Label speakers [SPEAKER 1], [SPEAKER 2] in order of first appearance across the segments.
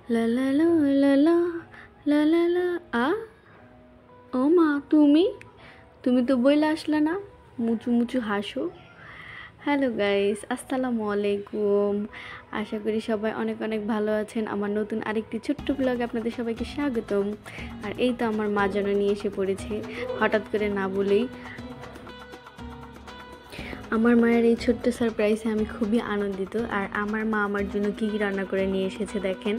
[SPEAKER 1] লা লা লা লা লা লা লা লা আ ও মা, তুমি তুমি তো বইলা আসলে না, মুচু মুচু হাসো। হ্যালো গাইস, আসসালামু আলাইকুম। আশা করি সবাই অনেক অনেক ভালো আছেন। আমার নতুন আরেকটি ছোট্ট ব্লগে আপনাদের সবাইকে স্বাগতম। আর এই তো আমার মা যেন নিয়ে এসে পড়েছে হঠাৎ করে, না বলেই। আমার মায়ের এই ছোট্ট সারপ্রাইজে আমি খুবই আনন্দিত। আর আমার মা আমার জন্য কী কী রান্না করে নিয়ে এসেছে দেখেন।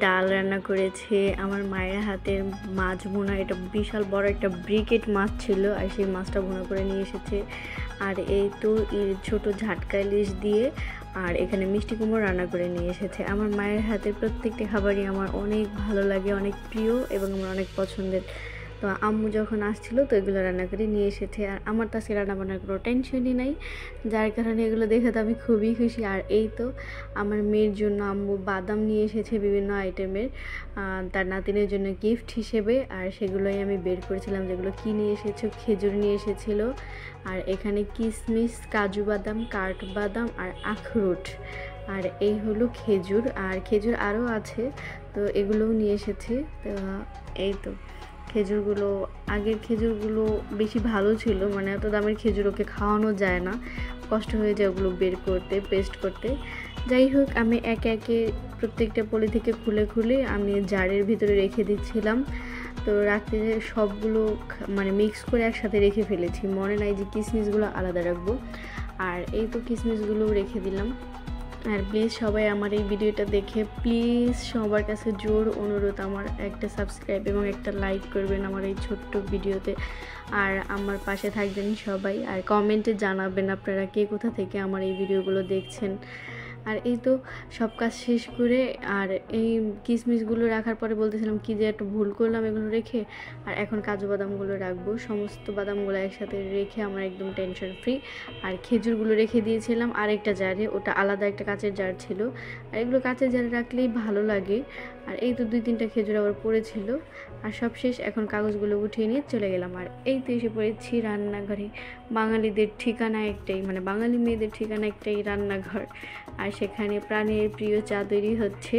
[SPEAKER 1] ডাল রান্না করেছে, আমার মায়ের হাতের মাছ ভুনা, এটা বিশাল বড় একটা ব্রিকেট মাছ ছিল, আর সেই মাছটা ভুনা করে নিয়ে এসেছে। আর এই তো ছোট ঝাটকা ইলিশ দিয়ে, আর এখানে মিষ্টি কুমড়ো রান্না করে নিয়ে এসেছে। আমার মায়ের হাতের প্রত্যেকটি খাবারই আমার অনেক ভালো লাগে, অনেক প্রিয় এবং আমার অনেক পছন্দের। তো আম্মু যখন আসছিলো তো এগুলো রান্না করে নিয়ে এসেছে। আর আমার তো আজকে রান্না বান্নার কোনো টেনশনই নাই, যার কারণে এগুলো দেখে তো আমি খুবই খুশি। আর এই তো আমার মেয়ের জন্য আম্মু বাদাম নিয়ে এসেছে বিভিন্ন আইটেমের, তার নাতিনের জন্য গিফট হিসেবে। আর সেগুলোই আমি বের করেছিলাম যেগুলো কী নিয়ে এসেছে। খেজুর নিয়ে এসেছিলো, আর এখানে কিশমিশ, কাজু বাদাম, কাঠবাদাম আর আখরোট। আর এই হলো খেজুর, আর খেজুর আরও আছে, তো এগুলোও নিয়ে এসেছে। তো এই তো খেজুরগুলো, আগের খেজুরগুলো বেশি ভালো ছিল, মানে এত দামের খেজুর ওকে খাওয়ানো যায় না, কষ্ট হয়ে যায় ওগুলো বের করতে, পেস্ট করতে। যাই হোক, আমি একে একে প্রত্যেকটা পলি থেকে খুলে খুলে আমি জারের ভিতরে রেখে দিচ্ছিলাম। তো রাত্রে সবগুলো মানে মিক্স করে একসাথে রেখে ফেলেছি, মনে নাই যে কিশমিশগুলো আলাদা রাখবো। আর এই তো কিশমিশগুলো রেখে দিলাম। আর প্লিজ সবাই আমার এই ভিডিওটা দেখে প্লিজ সবার কাছে জোর অনুরোধ, আমার একটা সাবস্ক্রাইব এবং একটা লাইক করবেন আমার এই ছোট্ট ভিডিওতে। আর আমার পাশে থাকবেন সবাই, আর কমেন্টে জানাবেন আপনারা কে কোথা থেকে আমার এই ভিডিওগুলো দেখছেন। আর এই তো সব কাজ শেষ করে, আর এই কিশমিশগুলো রাখার পরে বলতেছিলাম কি যে একটু ভুল করলাম এগুলো রেখে। আর এখন কাজু বাদামগুলো রাখবো, সমস্ত বাদামগুলো একসাথে রেখে আমার একদম টেনশন ফ্রি। আর খেজুরগুলো রেখে দিয়েছিলাম আরেকটা জারে, ওটা আলাদা একটা কাচের জার ছিল। আর এগুলো কাচের জারে রাখলেই ভালো লাগে। আর এই তো 2-3টা খেজুর আবার পড়েছিল। আর সব শেষ, এখন কাগজগুলো উঠিয়ে নিয়ে চলে গেলাম। আর এই তো এসে পড়েছি রান্নাঘরে। বাঙালিদের ঠিকানা একটাই, মানে বাঙালি মেয়েদের ঠিকানা একটাই, রান্নাঘর। আর সেখানে প্রাণের প্রিয় চা তৈরি হচ্ছে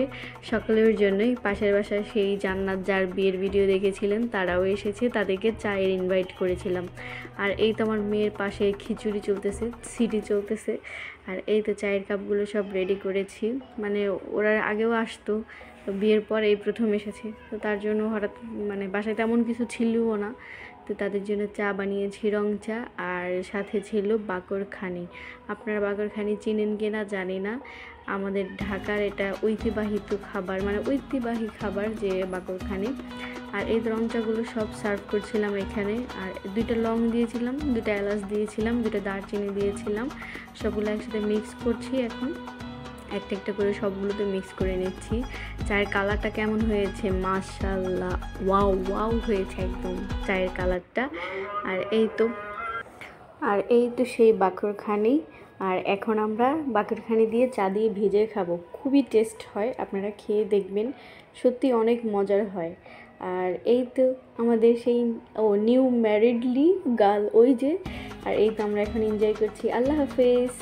[SPEAKER 1] সকলের জন্যই। পাশের বাসায় সেই জান্নাত যার বিয়ের ভিডিও দেখেছিলেন তারাও এসেছে, তাদেরকে চায়ের ইনভাইট করেছিলাম। আর এই তো আমার মেয়ের পাশে খিচুড়ি চলতেছে, সিটি চলতেছে। আর এই তো চায়ের কাপগুলো সব রেডি করেছি, মানে ওরা আগেও আসতো, তো বিয়ের পর এই প্রথম এসেছে, তো তার জন্য হঠাৎ মানে বাসায় তেমন কিছু ছিলও না, তো তাদের জন্য চা বানিয়েছি, রং চা। আর সাথে ছিল বাকরখানি। আপনারা বাকরখানি চিনেন কিনা জানি না, আমাদের ঢাকার এটা ঐতিহ্যবাহিত খাবার, মানে ঐতিহ্যবাহী খাবার যে বাকরখানি। আর এই রং চাগুলো সব সার্ভ করছিলাম এখানে। আর 2টা লং দিয়েছিলাম, 2টা এলাচ দিয়েছিলাম, 2টা দারচিনি দিয়েছিলাম। সবগুলো একসাথে মিক্স করছি এখন, একটা একটা করে সবগুলোতে মিক্স করে নিচ্ছি। চায়ের কালারটা কেমন হয়েছে, মাশাআল্লাহ, ওয়াও ওয়াও হয়েছে একদম চায়ের কালারটা। আর এই তো সেই বাকরখানি। আর এখন আমরা বাকরখানি দিয়ে চা দিয়ে ভেজে খাবো, খুবই টেস্ট হয়, আপনারা খেয়ে দেখবেন, সত্যি অনেক মজার হয়। আর এই তো আমাদের সেই নিউ ম্যারিডলি গার্ল, ওই যে। আর এই তো আমরা এখন এনজয় করছি। আল্লাহ হাফেজ।